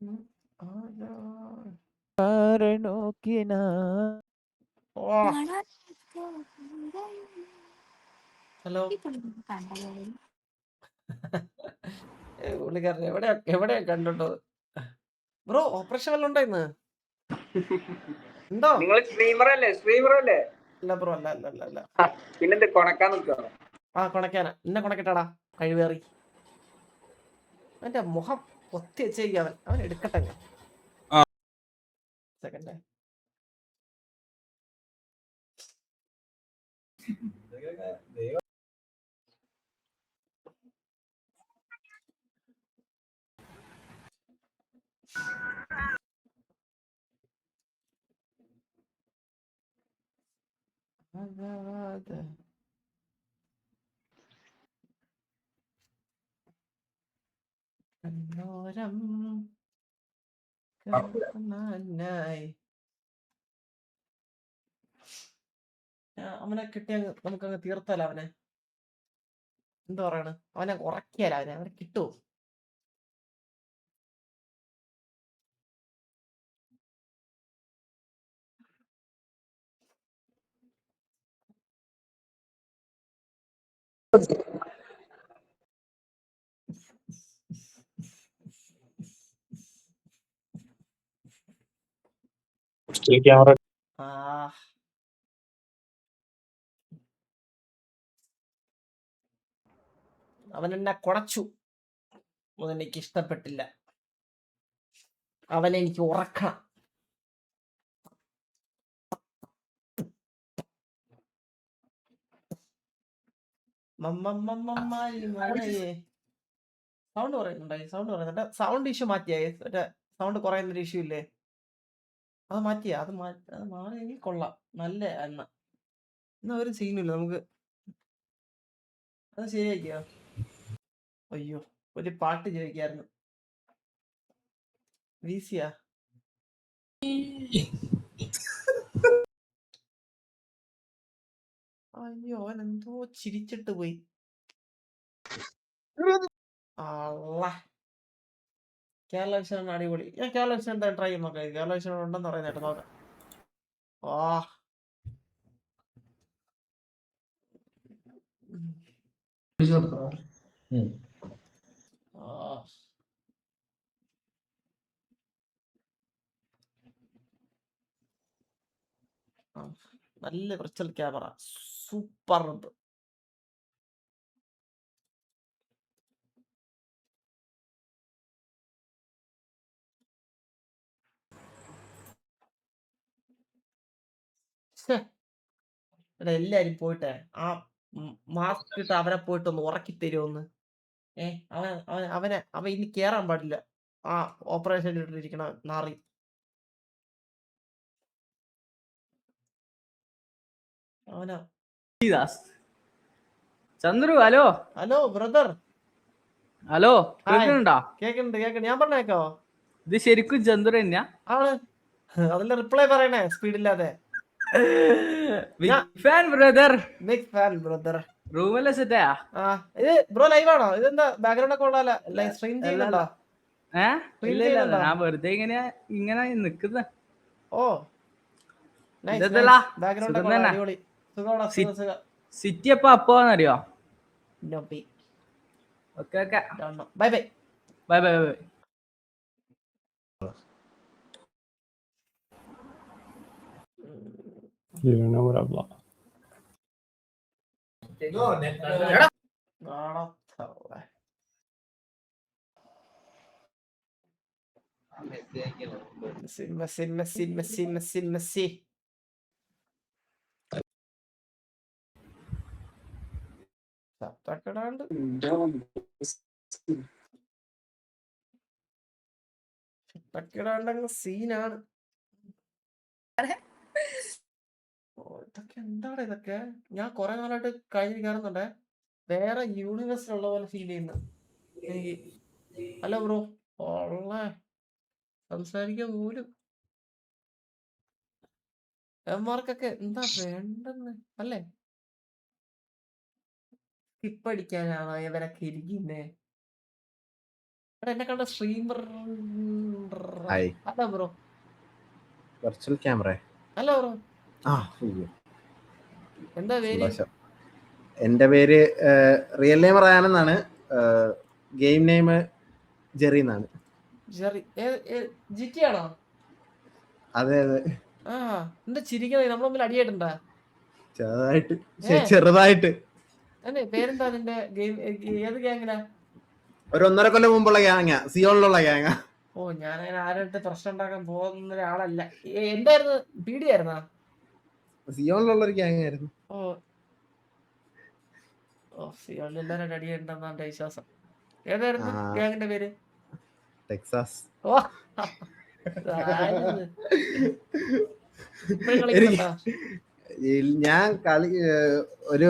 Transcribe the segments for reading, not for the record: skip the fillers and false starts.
Hello പുള്ളിക്കാരൻ എവിടെയാ കണ്ടോ ബ്രോ? ഓപ്പറേഷൻ വല്ലതും ഉണ്ടോ ഇന്ന്? ഉണ്ടോ? നിങ്ങൾ സ്ട്രീമറല്ലേ? അല്ല ബ്രോ, അല്ല. പിന്നെന്ത് കൊണക്കാൻ നിൽക്കുകയാണോ? കൊണക്കാനാ. എന്നെ കൊണക്കട്ടാടാ കഴിവേറി. അവന്റെ മുഖം പൊത്തി വെച്ചേക്ക്. അവൻ എടുക്കട്ടെ. സെക്കൻഡ് അവനെ കിട്ടിയ നമുക്കങ്ങ് തീർത്താലോ അവനെ? എന്താ പറയണ? അവനെ ഉറക്കിയാലോ അവനെ കിട്ടുമോ? അവൻ എന്നെ കുടച്ചു. അതെനിക്ക് ഇഷ്ടപ്പെട്ടില്ല. അവനെ എനിക്ക് ഉറക്കണം. സൗണ്ട് പറയുന്നുണ്ട്. സൗണ്ട് ഇഷ്യൂ മാറ്റിയേ? സൗണ്ട് കുറയുന്നൊരു ഇഷ്യൂ ഇല്ലേ? അത് മാറ്റിയാ? അത് മാറിയെങ്കിൽ കൊള്ളാം. നല്ല എണ്ണ. എന്നാ ഒരു സീനില്ല. നമുക്ക് അത് ശരിയാക്കിയോ? അയ്യോ, ഒരു പാട്ട് ചോദിക്കായിരുന്നു. വീസിയാ? അയ്യോ, അവൻ എന്തോ ചിരിച്ചിട്ട് പോയി. കേരള വിഷൻ അടിപൊളി. ഞാൻ കേരള വിഷൻ എന്താ ട്രൈ ചെയ്ത് നോക്കാം. കേരള വിഷൻ ഉണ്ടെന്ന് പറയുന്നേട്ട് നോക്കാം. നല്ല വിർച്വൽ ക്യാമറ, സൂപ്പർ. എല്ലാരും പോയിട്ടെ ആ മാസ്ക് ഇട്ട് അവരെ പോയിട്ടൊന്ന് ഉറക്കി തരുമോന്ന്. അവൻ ഇനി കേറാൻ പാടില്ല. ആ ഓപ്പറേഷൻ ഇട്ടിരിക്കണ നാറി. അവനാ ചന്ദ്രു. Hello brother. ഹലോ, കേൾക്കുന്നുണ്ടോ? കേക്കുന്നുണ്ട്. ഞാൻ പറഞ്ഞേക്കോ? ഇത് ശരിക്കും ചന്ദ്രു തന്നെയാ? ആണ്. അതിന്റെ റിപ്ലൈ പറയണേ സ്പീഡില്ലാതെ. Big fan brother. റൂമല്ലേ സെറ്റാ? ഇത് ബ്രോ ലൈവ് ആണോ? ഇതെന്താ ബാക്ക്ഗ്രൗണ്ട് ഒക്കെ ഉള്ള സ്ട്രീം ചെയ്യുന്നുണ്ടോ? ഇല്ല, ഞാൻ വെറുതെ ഇങ്ങനെ നിക്കുന്ന. ഓ, സിറ്റി എപ്പോ അപ്പോന്നറിയോ? ഓക്കെ. Bye bye. മെസ്സി. ണ്ടങ്ങ് സീനാണ്. ഇതൊക്കെ എന്താണ്? ഇതൊക്കെ ഞാൻ കുറെ നാളായിട്ട് കഴിഞ്ഞ് കയറുന്നുണ്ടേ. വേറെ യൂണിവേഴ്സിലുള്ള പോലെ ഫീൽ ചെയ്യുന്നു എനിക്ക്. Hello bro. സംസാരിക്കാൻ പോലും എമാർക്കൊക്കെ എന്താ വേണ്ടെന്ന് അല്ലേ? സ്കിപ്പടിക്കാനാണോ ഇവരൊക്കെ ഇരിക്കുന്നേ? എന്നെ കണ്ട സ്ട്രീമർ. ഹായ് അല്ല ബ്രോ. Virtual camera. അല്ല ബ്രോ. എന്താ പേര്? സന്തോഷം. എൻ്റെ പേര് റിയൽ നെയിം റയാനെന്നാണ്. ഗെയിം നെയിം ജെറി എന്നാണ്. ജെറി. ജിറ്റി ആണോ? അതെ അതെ. ആ എന്താ ചിരിക്കണേ? നമ്മൾ തമ്മിൽ അടിയായിട്ടുണ്ടാ? ചെറുതായിട്ട്. അല്ലേ പേരെന്താ നിന്റെ? ഗെയിം ഏത് ഗ്യാങ്ങിലാ? ഒരു 1.5 കൊല്ലം മുമ്പുള്ള ഗ്യാങ്ങാ, സിയോണിലുള്ള ഗ്യാങ്ങാ. ഓ ഞാനങ്ങനെ ആരുടെ പ്രശ്നം ഉണ്ടാക്കാൻ പോകുന്ന ഒരാളല്ല. എന്തായിരുന്നു? പീഡി ആയിരുന്നാ? സിയോണിലുള്ള ഒരു ഗ്യാങ് ആയിരുന്നു. ഓ ഓ സിയോണിൽ എല്ലാവരും അടിയുണ്ടെന്നാണ് എന്റെ വിശ്വാസം. ഏതായിരുന്നു ഗ്യാങ്ങിന്റെ പേര്? ടെക്സാസ്. ഓ കളിക്കുന്നുണ്ടോ? ഞാൻ കളി ഒരു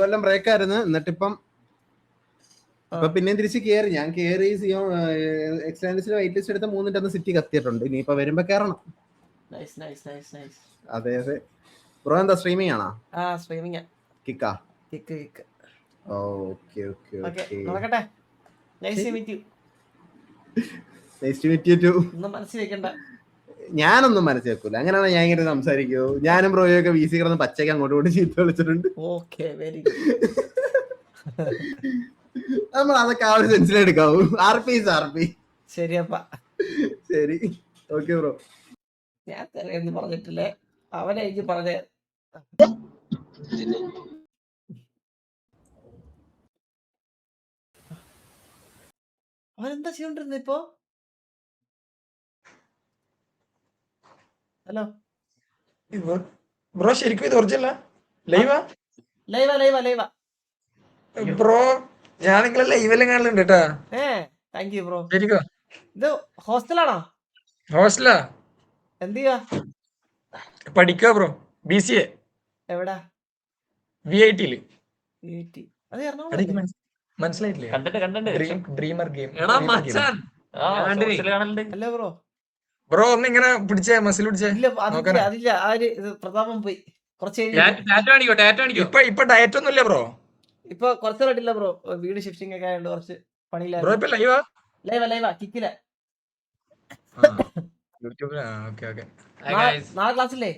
കൊല്ലം ബ്രേക്ക് ആയിരുന്നു. എന്നിട്ടിപ്പം പിന്നെയും തിരിച്ച് കേറി. ഞാൻ കേറി സിയോ എക്സ്റ്റാൻഡേഴ്സിൽ വെയിറ്റ് ലിസ്റ്റ് എടുത്ത 3 സിറ്റി കത്തിയിട്ടുണ്ട്. ഇനിയിപ്പോ വരുമ്പോ കേറണം. അതെ അതെ. ബ്രോ എന്താ സ്ട്രീമിംഗ് ആണോ? ആ സ്ട്രീമിംഗ്. കിക്കാ? കിക്ക്. Okay okay okay. നടക്കട്ടെ. Nice to meet you. Nice to meet you too. ഒന്നും മനസ്സിൽ വെക്കണ്ട. ഞാനൊന്നും മനസ്സിൽ വെക്കൂല. അങ്ങനെയാണ് ഞാൻ ഇങ്ങനെ സംസാരിക്കൂ. ഞാനും ബ്രോയൊക്കെ വീസി കിടന്ന് പച്ചയ്ക്ക് അങ്ങോട്ട് കൊണ്ട് ചീത്ത വിളിച്ചിട്ടുണ്ട്. Okay very good. നമ്മൾ അതൊക്കെ ആ ഒരു സെൻസിലെടുക്കാവൂ. ആർപി. ശരിയപ്പ. ശരി ഓക്കെ ബ്രോ. ഞാൻ തെരയൊന്നും പറഞ്ഞിട്ടില്ലേ, അവനെ എനിക്ക് പറഞ്ഞ. അവനെന്താ ചെയ്തോണ്ടിരുന്ന ഇപ്പൊ? ഹലോ ബ്രോ, ശരിക്കും ഇത് ഒറിജിനലാ? ലൈവാ? ലൈവാ. ബ്രോ ഞാൻ നിങ്ങളെ ലൈവെല്ലാം കാണലുണ്ട് കേട്ടാ. Thank you bro. ശരിക്കോ? ഇത് ഹോസ്റ്റലാണോ? ഹോസ്റ്റലാ. എന്ത് ചെയ്യാ? പഠിക്കാ ബ്രോ. BCA. എവിടാ? VIT. അത് എറണാകുളം. മനസ്സിലായിട്ടില്ലേ? Dreamer game. അല്ല ബ്രോ. ബ്രോ ഒന്ന് ഇങ്ങനെ പിടിച്ചേ, മസിൽ പിടിച്ചേ. അതില്ല. ആര് പ്രതാപം പോയി. കുറച്ച് ഇപ്പൊ ഡയറ്റ് ഒന്നും ഇല്ല ബ്രോ. ഇപ്പൊ കുറച്ചായിട്ടില്ല ബ്രോ. വീട് ഷിഫ്റ്റിംഗ് ഒക്കെ ആയതുകൊണ്ട് കുറച്ച് പണിയില്ല. ബ്രോ ഇപ്പൊ ലൈവാ? കിക്കില. ഓക്കെ. നാളെ ക്ലാസ്സില്ലേ?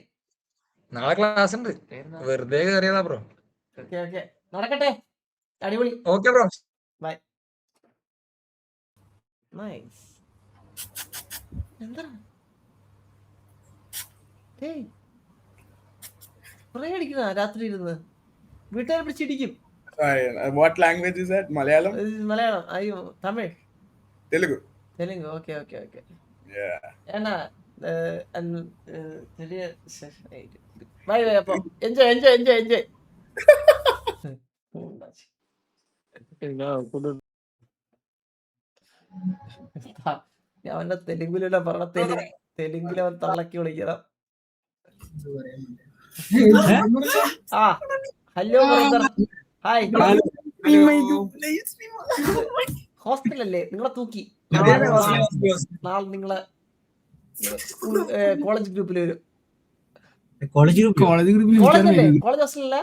നാളെ ക്ലാസ് ഉണ്ട്. വെറുതെ കയറിയതാ ബ്രോ. ഓക്കെ നടക്കട്ടെ. അടിപൊളി. Okay bro, bye. നൈസ്. എന്താ കുറേ അടിക്കുന്ന രാത്രി ഇരുന്ന് വീട്ടുകാരെ പിടിച്ചിടിക്കും. What language is that? Malayalam? Malayalam. അയ്യോ തമിഴ്. Telugu. ഓക്കെ. Yeah. എന്നാ ബൈ അപ്പൊ. എൻജോയ്. ഞാൻ തെലുങ്കിലല്ല പറഞ്ഞ. തെലുങ്കിൽ അവൻ തള്ളക്കി വിളിക്കണം. Hello brother. ഹായ്. ഹോസ്റ്റലല്ലേ നിങ്ങളെ തൂക്കി? നാളെ നിങ്ങളെ കോളേജ് ഗ്രൂപ്പിൽ വരും. കോളേജ് ഹോസ്റ്റലല്ല?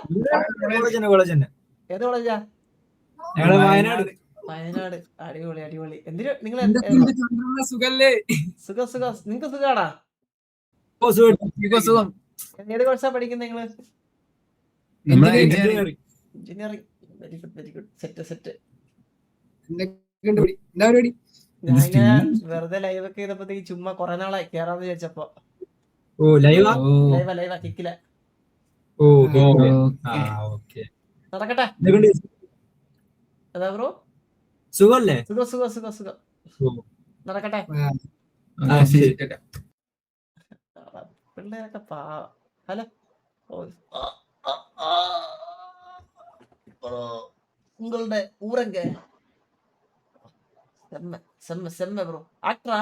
ഏത് കോളേജാ? വയനാട്. അടിപൊളി. എന്തിനു നിങ്ങൾ സുഖം നിങ്ങക്ക് സുഖാണാ? ഏത് കോഴ്സാ പഠിക്കുന്നത് നിങ്ങള്? എഞ്ചിനീയറിംഗ്. Very good. സെറ്റ്. ഞാനിങ്ങനെ വെറുതെ ലൈവ് ഒക്കെ ചെയ്തപ്പോഴത്തേക്ക് ചുമ്മാ കൊറേ നാളായി കേറാന്ന് വിചാരിച്ചപ്പോ. ലൈവാ കിക്കില. നടക്കട്ടെ. അതാ ബ്രോ. സുഖല്ലേ? സുഖം. നടക്കട്ടെ. പിള്ളേരൊക്കെ ഹലോ. ഉങ്ങളുടെ ഊരങ്ക செம்ம ப்ரோ. ஆக்டரா?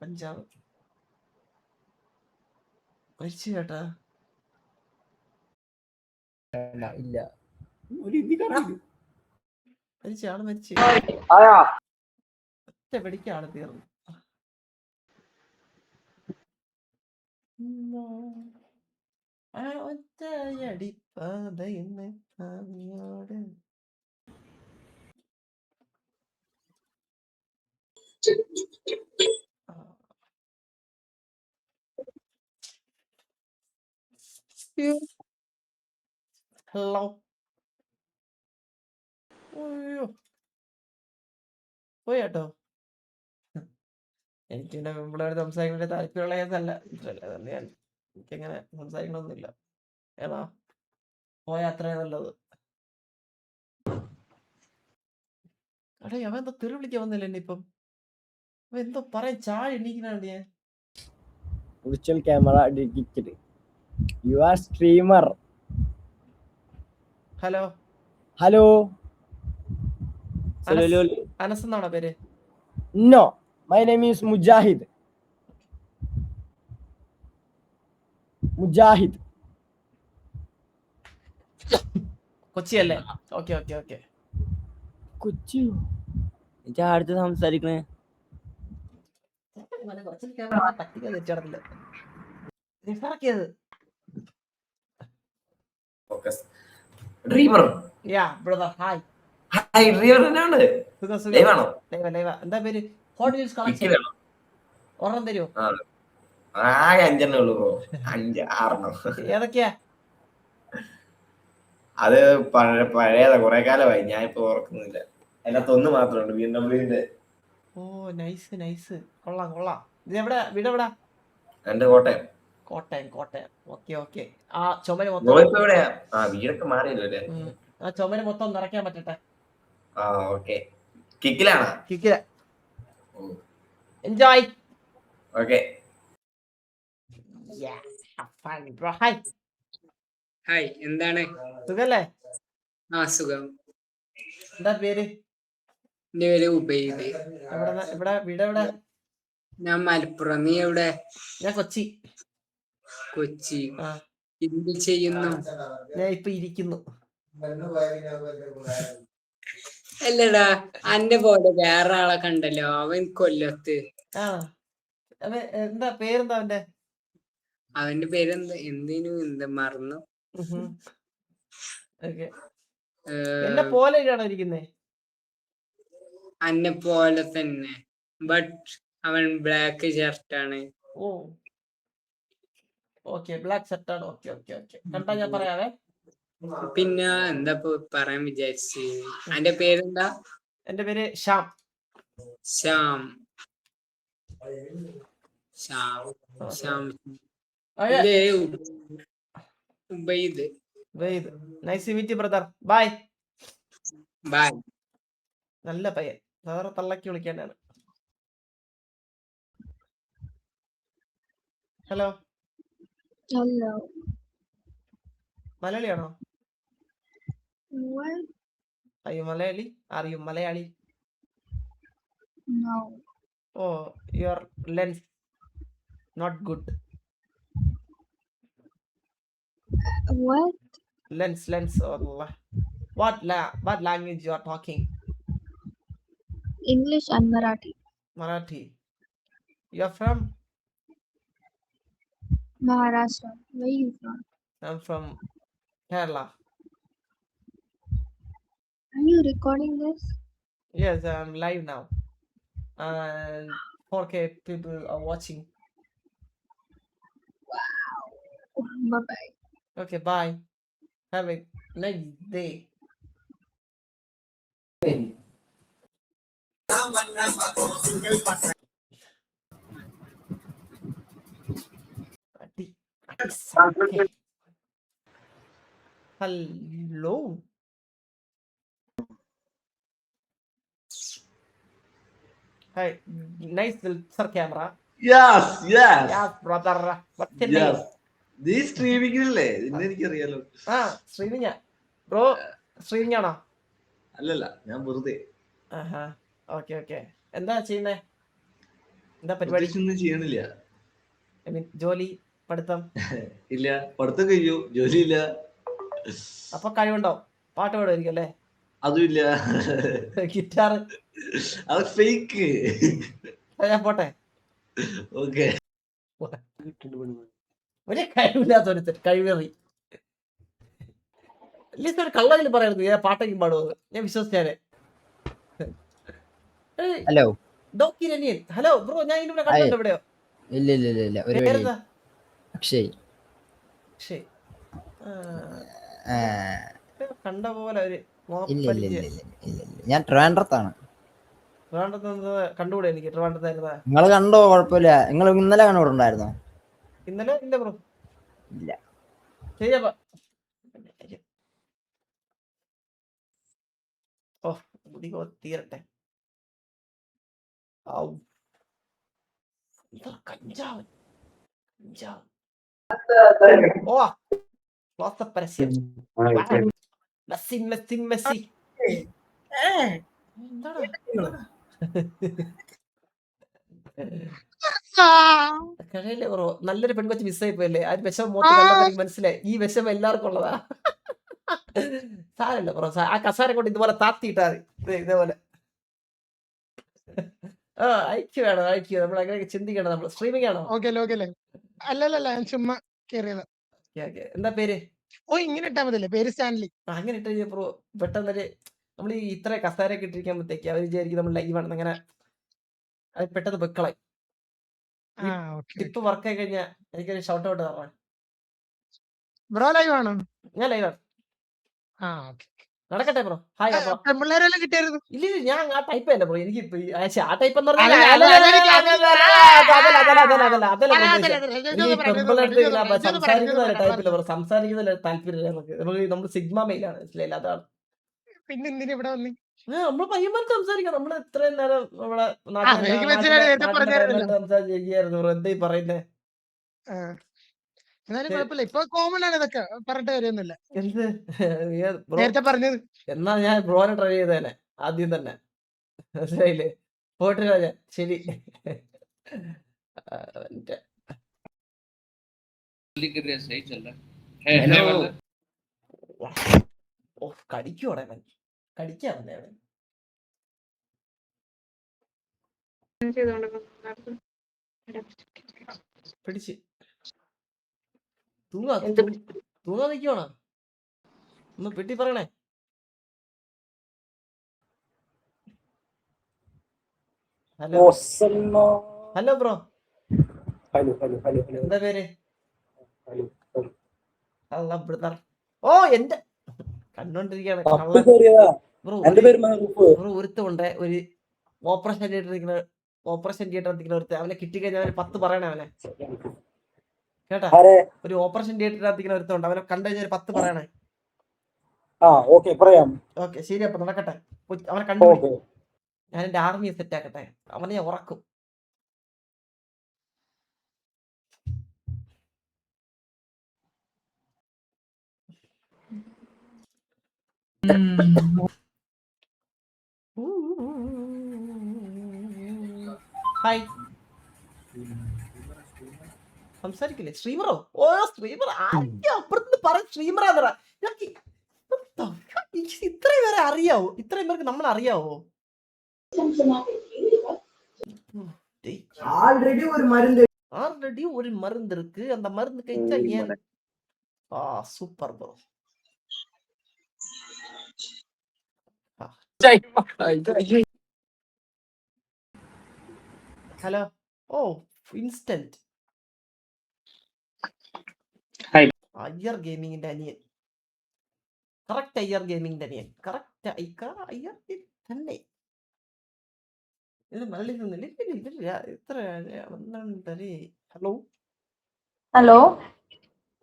பஞ்சாப். മരിച്ചു കേട്ടാ? ഇല്ല. മരിച്ചു. വെടിക്കാണ് തീർന്നു. ഒറ്റയടി പാതയിന്ന് അങ്ങോട്. ഹലോ. അയ്യോ പോയി കേട്ടോ. എനിക്ക് പിന്നെ ഇവിടെ സംസാരിക്കുന്ന താല്പര്യമുള്ള കേസല്ല. അതുകൊണ്ട് ഞാൻ എനിക്കങ്ങനെ സംസാരിക്കണമെന്നില്ല. ഏതാ പോയ അത്രയും നല്ലത്. അടേ അവൻ എന്താ തെറി വിളിക്കാൻ വന്നില്ല എന്നെ ഇപ്പം. അവൻ എന്തോ പറയാൻ ചാടി എണീക്കുന്നുണ്ട് ഞാൻ. Virtual camera digital. You are streamer. Hello Hello. Anas എന്നാണോ പേര്? No, my name is Mujahid. Mujahid. കൊച്ചിയല്ലേ? Okay okay okay. കൊച്ചി. എനിക്ക് അടുത്ത് സംസാരിക്കണേ. പറ്റിക്കാൻ തെറ്റിടത്തില്ല. നിസാക്കിയത്. Dreamer yeah brother hi. Hi dreamer എന്നാണ് സുഖം സുഖം. ലൈവാണോ? ലൈവ. എന്താ പേര്? Hot Wheels collection. വേണോ? ഒരെണ്ണം തരുമോ? ആകെ 5 ഉള്ളൂ ബ്രോ. 5 6 ഏതൊക്കെയാ? അത് പഴയതാ, കുറെ കാലമായി, ഞാൻ ഇപ്പൊ ഓർക്കുന്നില്ല. അതിനകത്ത് ഒന്ന് മാത്രമുണ്ട്, BMW-ന്റെ. ഓ നൈസ് നൈസ്. കൊള്ളാം കൊള്ളാം. ഇത് എവിടെ വീട്? എവിടാ? എന്റെ കോട്ടയം. കോട്ടയം കോട്ടയം. Okay okay. ആ ചുമര് ബ്രോ മൊത്തം. ഇപ്പൊ എവിടെയാ? വീടൊക്കെ മാറിയല്ലോ അല്ലേ? ആ ചുമര് മൊത്തം നിറയ്ക്കാൻ പറ്റട്ടെ. ഓക്കെ. കിക്കിലാണോ? കിക്കില. എൻജോയ്. ഓക്കെ. ഹായ്. ഹായ്, എന്താണ്? സുഖല്ലേ? സുഖം. എന്താ പേര്? എന്റെ പേര് ഉബൈദ്. എവിടെ വീട്? എവിടെ? ഞാൻ മലപ്പുറം. നീ എവിടെ? ഞാൻ കൊച്ചി. കൊച്ചി. എന്ത് ചെയ്യുന്നു? ഞാൻ ഇപ്പൊ ഇരിക്കുന്നു. അല്ലടാ, അന്റെ പോലെ വേറെ ആളെ കണ്ടല്ലോ, അവൻ കൊല്ലത്ത്. എന്താ പേരെന്താ അവന്റെ? അവന്റെ പേരെന്താ? എന്താ മറന്നു. എന്നെ പോലെ ഇരിക്കുന്നേ? അന്നെ പോലെ തന്നെ, ബട്ട് അവൻ ബ്ലാക്ക് ഷർട്ടാണ്. ഓ ഓക്കെ, ബ്ലാക്ക് ഷർട്ടാണ്. Okay okay okay. കണ്ടാ ഞാൻ പറയാവേ. പിന്നെ എന്താ പറയാൻ വിചാരിച്ചു? അന്റെ പേരെന്താ? എന്റെ പേര് Shyam. Shyam. Shyam Shyam. Ubaid. Nice meet you brother. Bye bye. നല്ല പയ്യൻ. വേറെ തള്ളക്കി വിളിക്കാനാണ്. ഹലോ. Hello. മലയാളിയാണോ? What? അയ്യോ മലയാളി. അറിയും Malayali? No. Oh your lens not good. What? Lens. Allah. What language you are talking? English and Marathi. Marathi. You are from? Maharashtra. Where are you from? I'm from Kerala. Are you recording this? Yes, I'm live now. And 4K people are watching. Wow. Bye-bye. Okay, bye. Have a nice day. Hello. Hi, nice sir camera. Yes. Yeah, brother. What's your name? നീ സ്ട്രീമിങ്ങിലല്ലേ? നിന്നെ എനിക്കറിയാലോ. ശ്രീവിഞ്ഞ bro. ശ്രീവിഞ്ഞാണോ? അല്ലല്ല, ഞാൻ വെറുതെ. Okay okay. എന്താ ചെയ്യുന്നേ? എന്താ പരിപാടി? ഒന്നും ചെയ്യണില്ല. ജോലി പഠിത്തം? ഇല്ല, പഠിത്തം കഴിഞ്ഞു, ജോലിയില്ല. അപ്പൊ കഴിവുണ്ടോ? പാട്ട് പാടുമായിരിക്കും അല്ലേ? അതുമില്ല. ഗിറ്റാർ? അത് ഫേക്ക്. ഞാൻ പോട്ടെ. ഓക്കെ. ഒരു കഴിവില്ലാത്ത ഒരുത്തൻ കഴിവേറി. അറ്റ്ലീസ്റ്റ് ഒരു കള്ളതിൽ പറയായിരുന്നു ഞാൻ പാട്ടൊക്കെ പാടുന്നത്. ഞാൻ വിശ്വസിച്ചാലേ. ഹലോ. ഡോക്കി രനിയൻ. ഹലോ ബ്രോ, ഞാൻ ഇതിവിടെ കണ്ടുണ്ട് എവിടെയോ. ഇല്ല ഇല്ല ഇല്ല ഇല്ല ഒരു പേരെന്താ? അക്ഷയ്. അക്ഷയ്. ആ, കണ്ട പോലെ ഒരു ഇല്ല ഇല്ല ഇല്ല ഇല്ല ഇല്ല ഇല്ല. ഞാൻ ട്രിവാൻഡ്രത്താണ്. ട്രിവാൻഡ്രത്ത് കണ്ടുകൂടെ എനിക്ക്? ട്രിവാൻഡ്രത്തായിരുന്നാ? നിങ്ങൾ കണ്ടോ? കുഴപ്പമില്ല. നിങ്ങൾ ഇന്നലെ കണ്ടുകൂടുണ്ടായിരുന്നോ? ഇന്നലെ ഇല്ല ബ്രോ. ഇല്ല. ശരിയപ്പ. ഓ മുടി തീരട്ടെ. കഞ്ചാവ് കഞ്ചാവ്. ഓ പരസ്യം. Messi Messi Messi. എന്താണ് കഴിയില്ലേ ബ്രോ? നല്ലൊരു പെൺകൊച്ച് മിസ്സായി പോയല്ലേ? ആ വിഷം മോത്ത് കണ്ടപ്പോ എനിക്ക് മനസ്സിലായി ഈ വിഷം എല്ലാവർക്കും ഉള്ളതാ. സാരല്ല ബ്രോ, ആ കസാര കൊണ്ട് ഇതുപോലെ താത്തിയിട്ടാ മതി. ഇതേപോലെ ഐക്യ വേണം, ഐക്യ. നമ്മൾ അങ്ങനെ ചിന്തിക്കണം. നമ്മൾ സ്ട്രീമിംഗ് ആണോ? അല്ലല്ല ഞാൻ ചുമ്മാ കേറിയത്. എന്താ പേര്? ഓ ഇങ്ങനെ ഇട്ടാ മതിയല്ലേ? പേര് സ്റ്റാൻലി. അങ്ങനെ ഇട്ട് കഴിഞ്ഞപ്പോ പെട്ടെന്നൊരു നമ്മൾ ഈ ഇത്ര കസാരയൊക്കെ ഇട്ടിരിക്കുമ്പോഴത്തേക്ക് അവർ വിചാരിക്കും നമ്മൾ ലൈവാണെന്ന്. അങ്ങനെ അത് പെട്ടെന്ന് വെക്കളായി. ടിപ്പ് വർക്ക് ആയി കഴിഞ്ഞാൽ എനിക്കൊരു ഷൗട്ട് ഔട്ട് തരണം. ബ്രോ ലൈവ് ആണോ? ഞാൻ ലൈവാണ്. നടക്കട്ടെ ബ്രോ. ഹായ്. പെൺപിള്ളേരെല്ലാം കിട്ടിയായിരുന്നു. ഇല്ല ഞാൻ ആ ടൈപ്പ് അല്ല ബ്രോ. എനിക്ക് ആ ടൈപ്പ് എന്ന് അല്ല, പറഞ്ഞാൽ അല്ല, അല്ല, എനിക്ക് സംസാരിക്കുന്ന ടൈപ്പില്ല ബ്രോ. സംസാരിക്കുന്ന താല്പര്യമില്ല നമുക്ക്. നമ്മൾ സിഗ്മ മെയിലാണ്, മനസ്സിലായില്ല? അതാണ്. പിന്നെ എന്തിനാ ഇവിടെ വന്നി? നമ്മള് പയ്യന്മാർക്ക് സംസാരിക്കാം. നമ്മള് ഇത്രയും നേരം നമ്മളെ എനിക്ക് മനസ്സിലായി, നേരത്തെ പറഞ്ഞായിരുന്നല്ലോ. സംസാരിച്ചിരിക്കുകയായിരുന്നു ബ്രോ. എന്താ ഈ പറയുന്നേ? എന്നാലും കുഴപ്പമില്ല. ഇപ്പൊ കോമൺ ആണ് ഇതൊക്കെ, പറഞ്ഞിട്ട് കാര്യമൊന്നുമില്ല. എന്ത് ബ്രോ? നേരത്തെ പറഞ്ഞത്. എന്നാ ഞാൻ ബ്രോനെ ട്രൈ ചെയ്തേനെ ആദ്യം തന്നെ, മനസ്സിലായില്ലേ? പോയിട്ട് രാജ. ശരി. കടിക്കോടെ അവൻ. കടിക്കാവല്ലേ അവൻ? പിടിച്ച് തൂങ്ങാ നിക്കുവാണോ? ഒന്ന് പെട്ടി പറയണേ. Hello hello bro. എന്താ പേര്? ബ്രദർ. ഓ എന്റെ കണ്ടോണ്ടിരിക്കാണ്. ബ്രോ ഒരുത്തമുണ്ട്, ഒരു ഓപ്പറേഷൻ തിയേറ്റർ നിൽക്കുന്ന ഒരുത്ത. അവനെ കിട്ടിക്കഴിഞ്ഞാൽ അവന് 10 പറയണേ അവനെ. കേട്ടാ? ഒരു ഓപ്പറേഷൻ തിയേറ്ററിനകത്ത് ഒരുത്തുണ്ട്. അവനെ കണ്ടു കഴിഞ്ഞാൽ 10 പറയണേ. ഓക്കെ ശരി. അപ്പൊ നടക്കട്ടെ. അവനെ കണ്ടു. ഞാൻ എന്റെ ആർമിയെ സെറ്റ് ആക്കട്ടെ. അവനെ ഞാൻ ഉറക്കും. ഹായ്. സംസാരിക്കില്ലേ? സ്ട്രീമറോ? ഓ സ്ട്രീമർ. അപ്പുറത്ത് പറ സ്ട്രീമറാന്നറ. ഇത്രയും പേരെ അറിയാവോ? ഇത്രയും പേർക്ക് നമ്മൾ അറിയാവോ? ஆல்ரெடி ஒரு மருந்து இருக்கு. அந்த மருந்து കഴിച്ചാ ஏன்? Super bro. ഹലോ. ഓ ഇൻസ്റ്റന്റ്. അയ്യർ ഗെയിമിങ്ങിന്റെ അനിയൻ. കറക്റ്റ് അയ്യർ ഗെയിമിങ്ങിന്റെ അനിയൻ. കറക്റ്റ് അയ്യർ തന്നെ. ഇത് മലയാളിക്കുന്നില്ല ഇത്ര. Hello hello.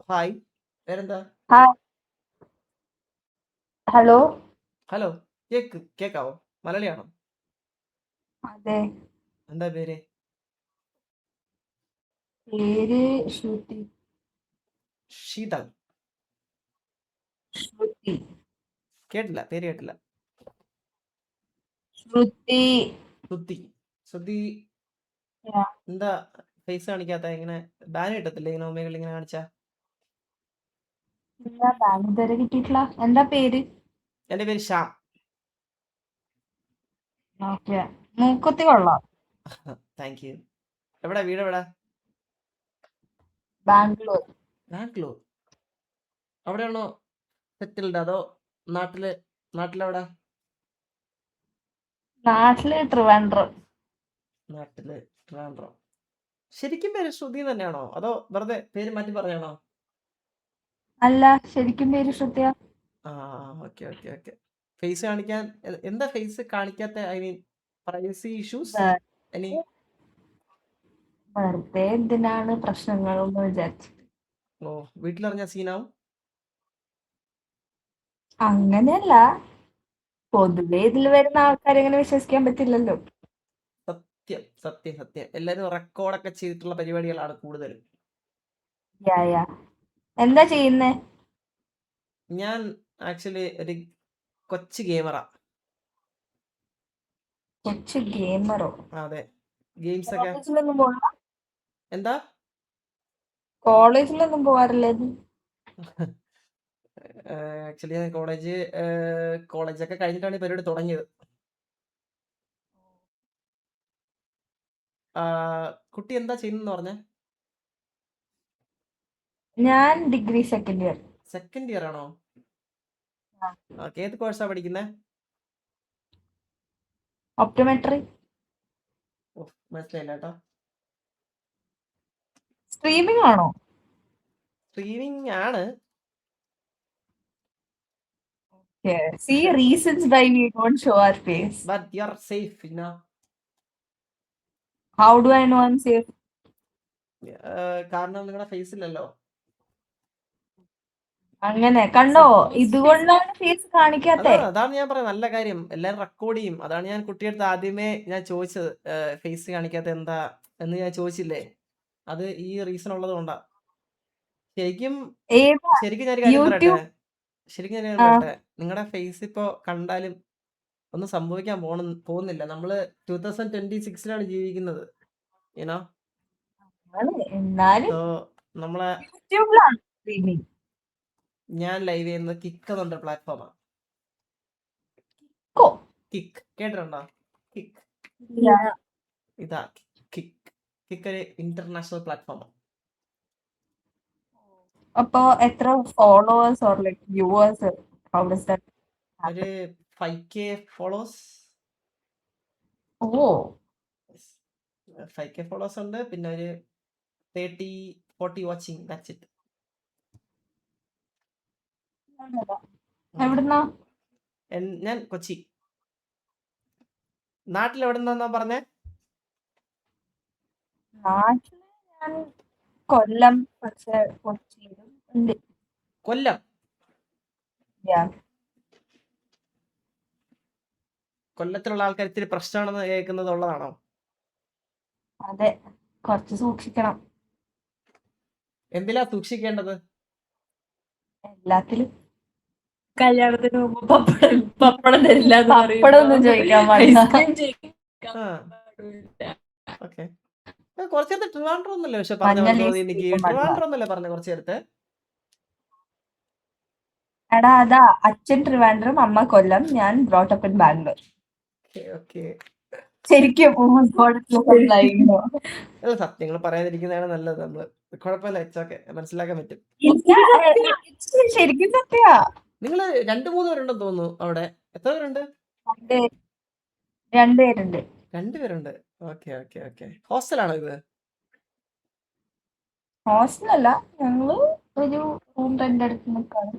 ഹായ്. പേരെന്താ? ഹലോ. ഹലോ. കേക്കാവോ? മലയാളിയാണോ? അതെ. എന്താ പേര്? പേര് ശ്രുതി. ശീതൾ. ശ്രുതി. കേട്ടില്ല, പേര് കേട്ടില്ല. ശ്രുതി. ശ്രുതി. എന്താ ഫേസ് കാണിക്കാത്ത? ഇങ്ങനെ ബാൻ കിട്ടത്തില്ല ഇങ്ങനെ ഒമേകളിൽ ഇങ്ങനെ കാണിച്ചാ? ബാൻ ഇതുവരെ കിട്ടിയിട്ടില്ല. എന്താ പേര്? എന്റെ പേര് ശ്യാം. ഓക്കെ. മൂക്കുത്തി കൊള്ളാം. Thank you. എവിടെ വീട്? എവിടെ? ബാംഗ്ലൂർ. ബാംഗ്ലൂർ. അവിടെയാണോ സെറ്റിൽഡ് അതോ നാട്ടിലെവിടെ? നാട്ടില് ട്രിവാൻഡ്രം. നാട്ടില് ട്രിവാൻഡ്രം. ശരിക്കും പേര് ശ്രുതി തന്നെയാണോ അതോ വെറുതെ പേര് മാറ്റി പറഞ്ഞാണോ? അല്ല, ശരിക്കും പേര് ശ്രുതിയ. ആ ഓക്കെ ഓക്കെ ഓക്കെ. ഫേസ് കാണിക്കാൻ എന്താ ഫേസ് കാണിക്കാത്ത? I mean privacy issues? Any വെറുതെ എന്തിനാണ് പ്രശ്നങ്ങളെന്ന് വിചാരിച്ചു. ഓ വീട്ടിലറിഞ്ഞ സീനാവും? അങ്ങനെയല്ല, പൊതുവെ ഇതിൽ വരുന്ന ആൾക്കാരെ അങ്ങനെ വിശ്വസിക്കാൻ പറ്റില്ലല്ലോ. സത്യം സത്യം സത്യം. എല്ലാരും റെക്കോർഡൊക്കെ ചെയ്തിട്ടുള്ള പരിപാടികളാണ് കൂടുതലും. യാ യാ. എന്താ ചെയ്യുന്നേ? ഞാൻ ആക്ച്വലി ഒരു കൊച്ചു ഗെയിമറാ. കൊച്ചു ഗെയിമറോ? അതെ, ഗെയിംസ് ഒക്കെ. കോളേജിലൊന്നും പോകാ എന്താ? കോളേജിലൊന്നും പോവാറില്ലേ? ആക്ച്വലി ഞാൻ കോളേജൊക്കെ കഴിഞ്ഞിട്ടാണ് ഈ പരിപാടി തുടങ്ങിയത്. കുട്ടി എന്താ ചെയ്യുന്നെന്ന് പറഞ്ഞേ? ഞാൻ degree second year. Second year ആണോ? ആ. ഓക്കെ, ഏത് കോഴ്സാ പഠിക്കുന്നത്? ഒപ്റ്റോമെട്രി. ഓ മനസ്സിലായില്ല കേട്ടോ. സ്ട്രീമിംഗ് ആണോ? സ്ട്രീമിംഗ് ആണ്. See reasons why we don't show our face. But you're safe, you know. How do I know I'm safe? കാരണം നിങ്ങളുടെ ഫേസ് ഇല്ലല്ലോ. അങ്ങനെ കണ്ടോ, ഇതുകൊണ്ടാണ് ഫേസ് കാണിക്കാത്തെ. അതാണ് ഞാൻ പറയുന്നത്, നല്ല കാര്യം. എല്ലാരും റെക്കോർഡ് ചെയ്യും. അതാണ് ഞാൻ കുട്ടിയെടുത്ത് ആദ്യമേ ഞാൻ ചോദിച്ചത്, ഫേസ് കാണിക്കാത്ത എന്താ എന്ന് ഞാൻ ചോദിച്ചില്ലേ. അത് ഈ റീസൺ ഉള്ളത് കൊണ്ടാ. ശരിക്കും ഞാൻ ഒരു കാര്യം പറയട്ടെ. നിങ്ങളുടെ ഫേസ് ഇപ്പോ കണ്ടാലും ഒന്നും സംഭവിക്കാൻ പോകുന്നില്ല. നമ്മള് 2026 ജീവിക്കുന്നത്. യുനോ, എന്നാലും നമ്മളെ യൂട്യൂബിലാണ് സ്ട്രീമിംഗ്. ഞാൻ ലൈവ് ചെയ്യുന്നത് കിക്ക് എന്ന പ്ലാറ്റ്ഫോമാണ്. കിക്ക് കേട്ടിട്ടുണ്ടോ? കിക്ക് ഇതാ കിക്ക് ഒരു ഇന്റർനാഷണൽ പ്ലാറ്റ്ഫോമാണ്. അപ്പോ എത്ര followers or like viewers? How does that? ഒരു 5K ഫോളോവേഴ്സ്. ഓ 5K ഫോളോവേഴ്സ് ഉണ്ട്. പിന്നെ ഒരു 30-40 വാച്ചിങ്. That's it. എവിടുന്നാ? ഞാൻ കൊച്ചി. നാട്ടിൽ എവിടുന്നാ പറഞ്ഞേ? നാട്ടില് ഞാൻ കൊല്ലം, പക്ഷെ കൊച്ചിയിലും ഉണ്ട്. കൊല്ലം. കൊല്ലത്തിലുള്ള ആൾക്കാർ ഇത്തിരി പ്രശ്നമാണെന്ന് കേൾക്കുന്നത് ഉള്ളതാണോ? അതെ, കുറച്ച് സൂക്ഷിക്കണം. എന്തിലാ സൂക്ഷിക്കേണ്ടത്? എല്ലാത്തിലും. കല്യാണത്തിന് മുമ്പ് പപ്പടം തരില്ല. പപ്പടം ഒന്നും ചോദിക്കാൻ പാടില്ല. ഓക്കെ. കുറച്ചു നേരത്തെ ട്രിവാൻഡ്രം ഒന്നല്ലേ പക്ഷെ പറഞ്ഞു? എനിക്ക് ട്രിവാൻഡ്രം ഒന്നല്ലേ പറഞ്ഞ കുറച്ചു നേരത്തെ? എടാ അതാ, അച്ഛൻ ട്രിവാൻഡ്രം, അമ്മ കൊല്ലം, ഞാൻ ബ്രോട്ടപ്പ് ഇൻ ബാംഗ്ലൂർ. ശരിക്കും സത്യങ്ങൾ പറയാതിരിക്കുന്നതാണ് നല്ലത്. നമ്മള് കുഴപ്പമില്ല, ഇറ്റ്സ് മനസ്സിലാക്കാൻ പറ്റും. ശരിക്കും സത്യാ. നിങ്ങള് 2-3 പേരുണ്ടെന്ന് തോന്നുന്നു അവിടെ. എത്ര പേരുണ്ട്? 2 പേരുണ്ട്. 2 പേരുണ്ട്. Okay okay okay. ഹോസ്റ്റലാണോ ഇത്? ഹോസ്റ്റലല്ല, ഞങ്ങള് ഒരു റൂം റെന്റ് എടുത്ത് നിൽക്കാണ്.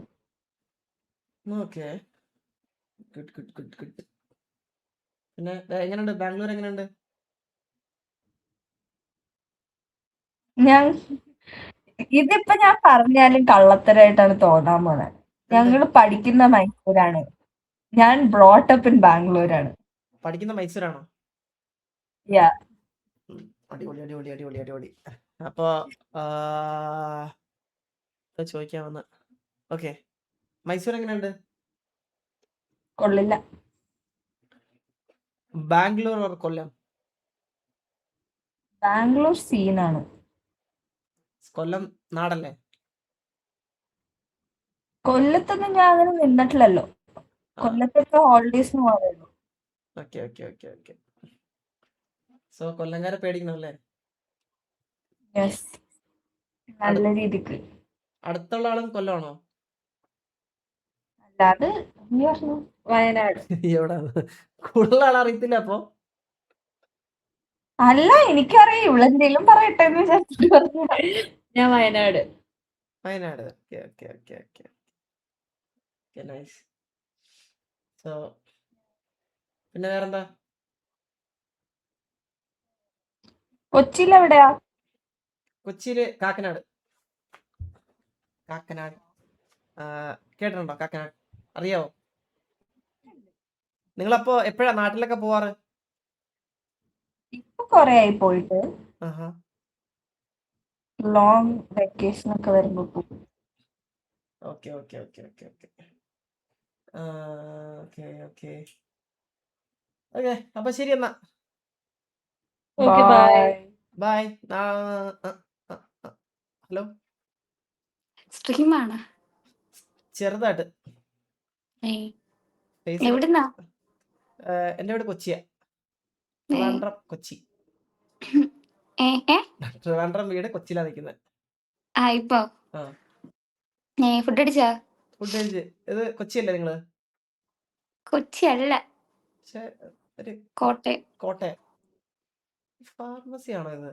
Okay, good good good good. പിന്നെ എങ്ങനെയുണ്ട് ബാംഗ്ലൂർ? എങ്ങനെയുണ്ട്? ഇതിപ്പോ ഞാൻ പറഞ്ഞാലും കള്ളത്തരായിട്ടാണ് തോന്നാൻ പോണെ. ഞങ്ങള് പഠിക്കുന്ന മൈസൂരാണ്. ഞാൻ ബ്രോട്ടപ്പ് ഇൻ ബാംഗ്ലൂരാണ്. പഠിക്കുന്ന മൈസൂരാണോ? യാ. അടിപൊളി അടിപൊളി അടിപൊളി അടിപൊളി. അപ്പൊ ചോദിക്കാൻ വന്ന. ഓക്കെ, മൈസൂർ എങ്ങനെയുണ്ട്? കൊള്ളില്ല. ബാംഗ്ലൂർ ഓർ കൊല്ലം? ബാംഗ്ലൂർ സീനാണ്. കൊല്ലം നാടല്ലേ? കൊല്ലത്തൊന്നും ഞാൻ അങ്ങനെ നിന്നിട്ടില്ലല്ലോ. കൊല്ലത്തൊക്കെ ഹോളിഡേസിന് പോകാറുള്ളൂ. Okay okay okay okay. So കൊല്ലംകാരെ പേടിക്കണം അല്ലേ? യെസ്. നല്ല രീതിക്ക്. അടുത്തുള്ള ആളും കൊല്ലമാണോ? അല്ലാതെ നീ പറഞ്ഞു വയനാട്. എവിടാണ് കൂടുതൽ ആൾ അറിയത്തില്ല അപ്പൊ? അല്ല എനിക്കറിയാം, ഇവളെന്തേലും പറയട്ടെ എന്ന് വിചാരിച്ചിട്ട് പറഞ്ഞു. ഞാൻ Wayanad. Wayanad. Okay okay okay okay okay nice. So പിന്നെ വേറെന്താ? കൊച്ചിയിൽ എവിടെയാ? കൊച്ചിയില് കാക്കനാട്. കാക്കനാട് കേട്ടിട്ടുണ്ടോ? കാക്കനാട് അറിയാവോ? നിങ്ങളപ്പോ എപ്പോഴാ നാട്ടിലൊക്കെ പോവാറ്? ഇപ്പൊ കൊറേ ആയി പോയിട്ട്. ആഹാ. ലോങ് വെക്കേഷൻ ഒക്കെ വരുമ്പോ പോകും. Okay okay okay okay okay okay okay okay. അപ്പൊ ശരി എന്നാ. Okay bye. ബൈ. ഹലോ. സ്ട്രീമാണ്. ചെറുതായിട്ട്. എവിടുന്നാ? എന്റെ വീട് കൊച്ചിയാ. ട്രിവാൻഡ്രം കൊച്ചി. ട്രിവാൻഡ്രം വീട് കൊച്ചിയിലാ നിൽക്കുന്നത്. ഇപ്പൊ ആ ഫുഡ് അടിച്ചാ? ഫുഡ് കഴിച്ച്. ഇത് കൊച്ചിയല്ലേ നിങ്ങള്? കൊച്ചി അല്ല, പക്ഷെ ഒരു കോട്ടയം. കോട്ടയം. ഫാർമസി ആണോ ഇത്?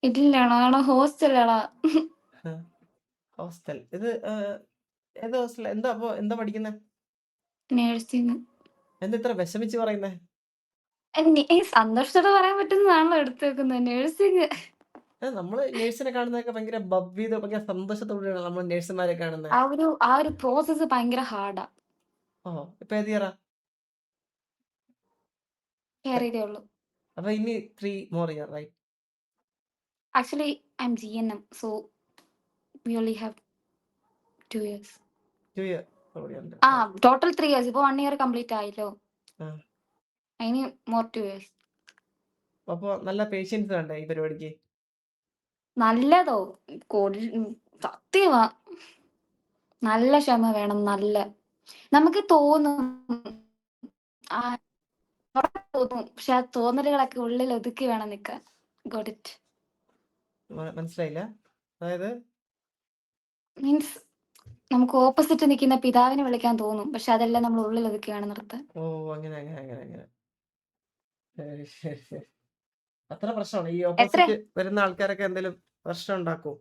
ഇതിലാണോ? ഹോസ്റ്റലാണോ? ഹോസ്റ്റൽ. ഇത് ഏത് ഹോസ്റ്റൽ? എന്താ അപ്പൊ എന്താ പഠിക്കുന്നത്? നേഴ്സിംഗ്. എന്താ ഇത്ര വിഷമിച്ച് പറയുന്നേ? സന്തോഷത്തോടെ പറയാൻ പറ്റുന്നതാണല്ലോ എടുത്തു വെക്കുന്നത്. നേഴ്സിംഗ്. നമ്മള് നേഴ്സിനെ കാണുന്നതൊക്കെ ഭയങ്കര ഭവ്യത, ഭയങ്കര സന്തോഷത്തോടെയാണ് നമ്മൾ നേഴ്സുമാരെ കാണുന്നത്. ആ ഒരു പ്രോസസ്സ് ഭയങ്കര ഹാർഡാ. ഓ ഇപ്പൊ ഏത് ഇയറാ? കയറിയതേ ഉള്ളൂ. അപ്പൊ ഇനി 3 more year right? Actually, I'm GNM, so we only have 2 years. 2 year ഉണ്ട്. Total 3 years. ഇപ്പൊ 1 year complete ആയല്ലോ. ഇനി more 2 years. അപ്പൊ നല്ല പേഷ്യൻസ് വേണ്ടേ ഈ പരിപാടിക്ക്? നല്ലതോ? സത്യമാ, നല്ല ക്ഷമ വേണം. നമുക്ക് തോന്നും, പക്ഷെ ആ തോന്നലുകളൊക്കെ ഉള്ളിൽ ഒതുക്കി വേണം നിൽക്കാൻ. Got it? മനസ്സിലായില്ല. അതായത് മീൻസ് നമുക്ക് ഓപ്പോസിറ്റ് നിൽക്കുന്ന പിതാവിനെ വിളിക്കാൻ തോന്നും, പക്ഷെ അതെല്ലാം നമ്മൾ ഉള്ളിൽ ഒതുക്കി വേണം നിർത്താൻ. ഓ അങ്ങനെ അങ്ങനെ അങ്ങനെ അങ്ങനെ. ശരി. അത്ര പ്രശ്നമാണ് ഈ ഓപ്പോസിറ്റ് വരുന്ന ആൾക്കാരൊക്കെ എന്തെങ്കിലും പ്രശ്നം ഉണ്ടാക്കും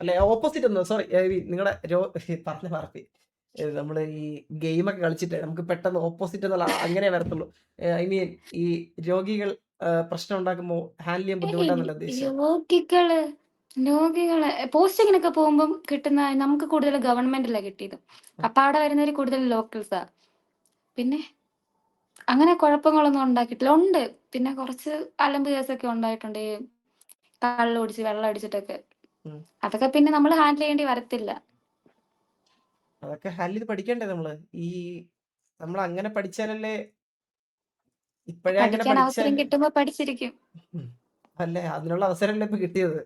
അല്ലെ? ഓപ്പോസിറ്റ് ഒന്നും സോറി, നിങ്ങളുടെ പറഞ്ഞ മാർപ്പി നമ്മള് ഈ ഗെയിമൊക്കെ കളിച്ചിട്ട് നമുക്ക് പെട്ടെന്ന് ഓപ്പോസിറ്റ് എന്നുള്ള അങ്ങനെ വരത്തുള്ളൂ. ഐ മീൻ ഈ രോഗികൾ പ്രശ്നം ഉണ്ടാക്കുമ്പോൾ ഹാൻഡിൽ ചെയ്യാൻ ബുദ്ധിമുട്ടാന്നല്ല ഉദ്ദേശിച്ചത്. രോഗികളെ പോസ്റ്റിങ്ങിനൊക്കെ പോകുമ്പോൾ കിട്ടുന്ന നമുക്ക് കൂടുതൽ ഗവൺമെന്റിലാ കിട്ടിയത്. അപ്പൊ അവിടെ വരുന്നവര് കൂടുതൽ ലോക്കൽസാ. പിന്നെ അങ്ങനെ കുഴപ്പങ്ങളൊന്നും ഉണ്ടാക്കിയിട്ടില്ല. ഉണ്ട്, പിന്നെ കുറച്ച് അലമ്പ് കേസൊക്കെ ഉണ്ടായിട്ടുണ്ട്. ഈ കള്ള് കുടിച്ച് വെള്ളം അടിച്ചിട്ടൊക്കെ. അതൊക്കെ പിന്നെ നമ്മൾ ഹാൻഡിൽ ചെയ്യേണ്ടി വരത്തില്ല. അതൊക്കെ ഹാൻഡിൽ ചെയ്ത് പഠിക്കണ്ടേ നമ്മള്? നമ്മൾ അങ്ങനെ പഠിച്ചാലല്ലേ ഇപ്പോഴേ അങ്ങനെ പഠിക്കാൻ അവസരം കിട്ടുമ്പോ പഠിച്ചിരിക്കും. അല്ലേ? അതിനുള്ള അവസരമല്ലേ ഇപ്പൊ കിട്ടിയത്?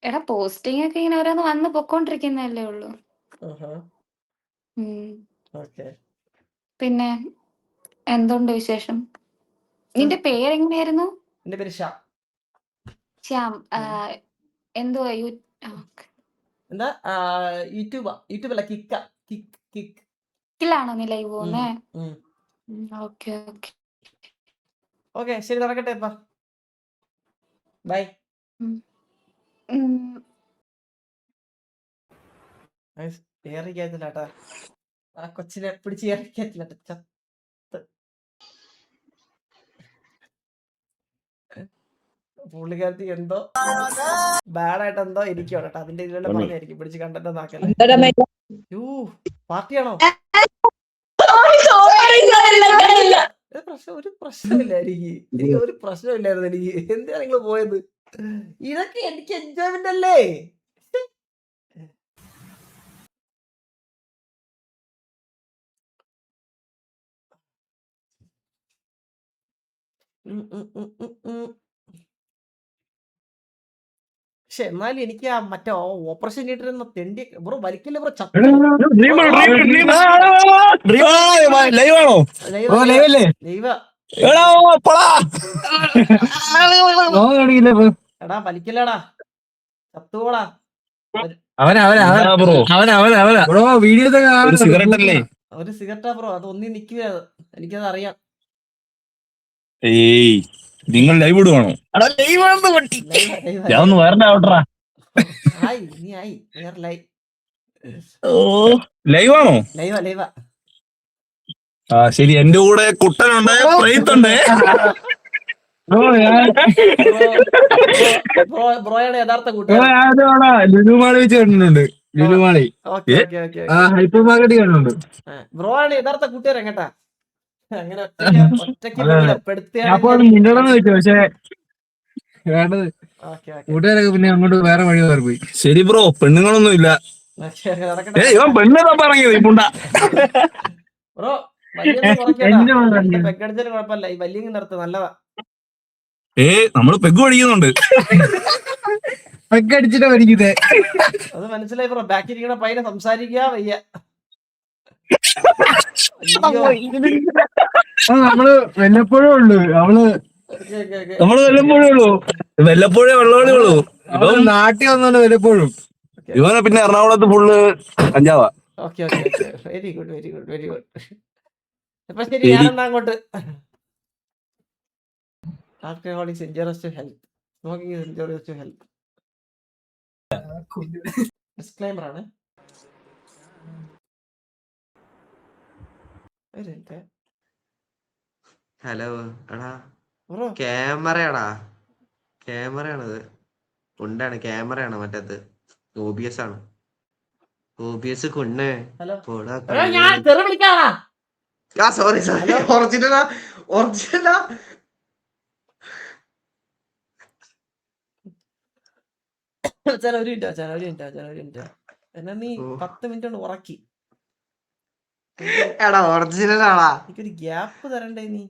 എടാ പോസ്റ്റിംഗ് ഒക്കെ ഇങ്ങനെ ഓരോന്ന് വന്ന് പൊക്കോണ്ടിരിക്കുന്നല്ലേ ഉള്ളൂ. പിന്നെ എന്തുണ്ട് വിശേഷം? നിന്റെ പേരെങ്ങനെയായിരുന്നു? എന്റെ പേര് ശ്യാം. ശ്യാം. എന്തുവാ? എന്താ? യൂട്യൂബല്ല, കിക്കിലാണോ നീ ലൈവ് പോകുന്നേ? ഓക്കെ ഓക്കെ ഓക്കെ ശരി, നടക്കട്ടെ. ബൈ. ഏറിക്കത്തില്ല കേട്ടാ, ആ കൊച്ചിനെ പിടിച്ച് ഏറിക്കത്തില്ല. ചത്ത് പുള്ളിക്കാരത്തി എന്തോ ബാഡായിട്ട് എന്തോ ഇരിക്കുവാണ് കേട്ടോ. അതിന്റെ ഇതിലെല്ലാം പറഞ്ഞായിരിക്കും പിടിച്ച് കണ്ടന്റ് ആക്കല്ലേ. പാർട്ടിയാണോ? ഒരു പ്രശ്നമില്ല എനിക്ക് ഒരു പ്രശ്നമില്ലായിരുന്നു. എനിക്ക് എന്തിനാ നിങ്ങൾ പോയത്? ഇതൊക്കെ എനിക്ക് എൻജോയ്മെന്റ് അല്ലേ? പക്ഷെ എന്നാലും എനിക്ക് ആ മറ്റേ ഓപ്പറേഷൻ തിയേറ്ററിൽ തെണ്ടി ബ്രോ വലിക്കില്ല ബ്രോ. എടാ വലിക്കില്ലടാ. ചത്തുപോടാ. ബ്രോ വീഡിയോ സിഗരറ്റ് അല്ലേ? ഒരു സിഗരറ്റാ ബ്രോ, അത് ഒന്നി നിക്കുക, എനിക്കത് അറിയാം. ഏയ് നിങ്ങൾ ലൈവ് ഇടുവാണോ? ഞാൻ ഒന്ന് വേറെ ഔട്ടറാ. ആയി നീ ആയി വേറെ ലൈവ് ആണോ? ലൈവാ. ആ ശരി, എന്റെ കൂടെ കുട്ടനുണ്ട്, പ്രൈത്തുണ്ട്. ബ്രോയുടെ യഥാർത്ഥ കൂട്ടുകാരൻ. ലുലുമാളി വെച്ച് കണ്ടിട്ടുണ്ട്. ലുലുമാളി ഓക്കെ ഹൈപ്പർ മാർക്കറ്റ് കണ്ടിട്ടുണ്ട്. ബ്രോ ആണ് യഥാർത്ഥ കൂട്ടുകാരൻ കേട്ടാ. അങ്ങനെ ഒറ്റയ്ക്ക് മിണ്ടണമെന്ന് വെച്ചു, പക്ഷെ വേണ്ടത് കൂട്ടുകാരൊക്കെ പിന്നെ അങ്ങോട്ട് വേറെ വഴി വേറെ പോയി. ശരി ബ്രോ, പെണ്ണുങ്ങളൊന്നും ഇല്ല. ഇവൻ പെണ്ണെന്നാ പറഞ്ഞത് ഈ പുണ്ട. ബ്രോ പെക്കടിച്ചാലും കുഴപ്പമില്ല, ഈ വലിയ നിർത്ത് നല്ലതാ. നമ്മള് പെഗ് പഠിക്കുന്നുണ്ട്. പെഗ് അടിച്ചിട്ടാ പഠിക്കുന്നേ. അത് മനസ്സിലായി ബ്രോ. ബാക്കിരിക്കണ പയ്യനെ സംസാരിക്കാ വയ്യ. നമ്മള് വല്ലപ്പോഴേ ഉള്ളു. വല്ലപ്പോഴേ വെള്ളമേ ഉള്ളൂ. ഇപ്പം നാട്ടിൽ വന്നോണ്ട് വല്ലപ്പോഴും. ഇവനെ പിന്നെ എറണാകുളത്ത് ഫുള്ള് കഞ്ചാവാ. Okay very good. അപ്പൊ ശരി, ഞാനെന്നാ അങ്ങോട്ട്. Alcohol is injurious to health. Smoking is injurious to health. Disclaimer ആണ്. ഹലോ എടാ, ബ്രോ ക്യാമറയാണത്. ഉണ്ടാണ് ക്യാമറയാണ്, മറ്റേത് OBS ആണ്. OBS കുണ്ണേ. ഹലോ പോടാ. ഞാൻ തെറി വിളിക്കാനാ. സോറി ഒറിജിനലാ. ഒരു മിനിറ്റ്. എന്നാ നീ 10 മിനിറ്റ് കൊണ്ട് ഉറക്കി. എടാ ഒറിജിനലാടാ. എനിക്കൊരു ഗ്യാപ്പ് തരണ്ടേ നീ?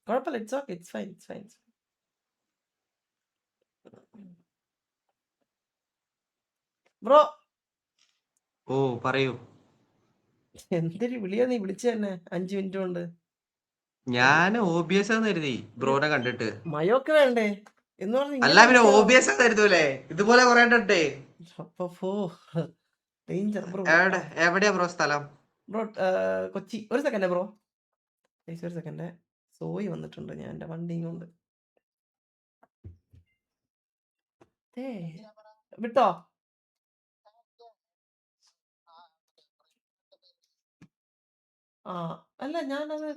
കുഴപ്പമില്ല, ഇറ്റ്സ് ഫൈൻ. ബ്രോ പറയൂ. എന്തൊരു വിളിയാ നീ വിളിച്ച തന്നെ 5 മിനിറ്റ് കൊണ്ട്? ഞാൻ OBS ആന്ന് കരുതി ബ്രോനെ കണ്ടിട്ട്. മയോക്ക് വേണ്ടേ എന്ന് പറഞ്ഞു. അല്ല പിന്നെ OBS ആന്ന് കരുതൂലേ? ഇതുപോലെ കൊറേ ഉണ്ടേ. Danger bro. എവിടെയാ ബ്രോ സ്ഥലം? ബ്രോ കൊച്ചി. ഒരു സെക്കൻഡ് ബ്രോ, ഒരു സെക്കൻഡ്. സോയി വന്നിട്ടുണ്ട്, ഞാൻ എന്റെ വണ്ടി കൊണ്ട്. വിട്ടോ? അല്ല ഞാനത്